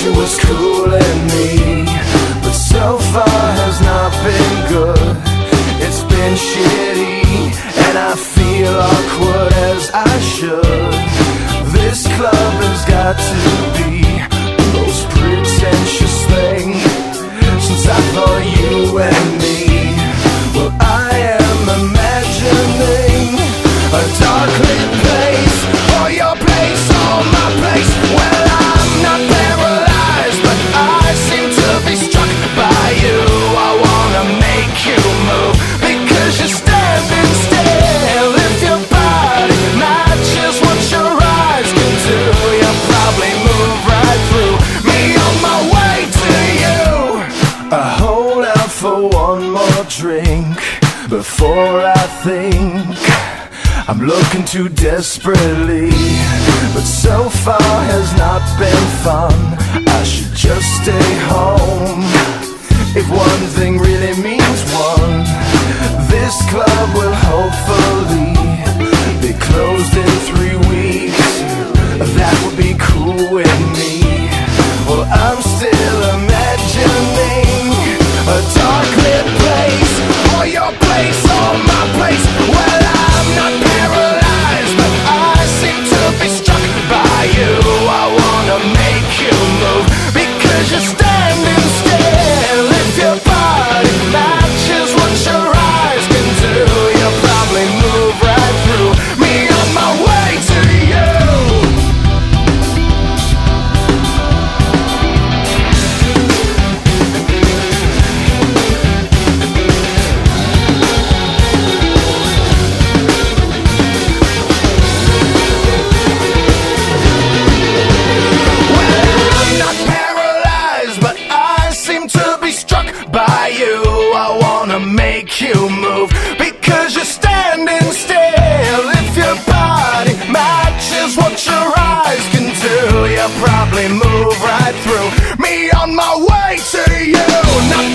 she was cooling me, but so far has not been good. It's been shitty, and I feel awkward as I should. This club has got to be the most pretentious thing since I thought you and me. Well, I am imagining a dark lit place, or your place, or my place. Well, I'm not paralyzed, but I seem to be struck by you. I wanna make you move, because you're standing still. If your body matches what your eyes can do, you'll probably move right through me on my way to you. I hold out for one more drink before I think I'm looking too desperately, but so far has not been fun. I should just stay home. If one thing really means one, this club will hopefully be closed in 3 weeks. That would be cool with me. Well, I'm still imagining a dark lit place, or your place, or my place. Well, I'm not paralyzed, but I seem to be struck by you. I wanna make you move, because you're standing still. If your body matches what your eyes can do, you'll probably move right through me on my way to you. Make you move, because you're standing still. If your body matches what your eyes can do, you'll probably move right through me on my way to you. Not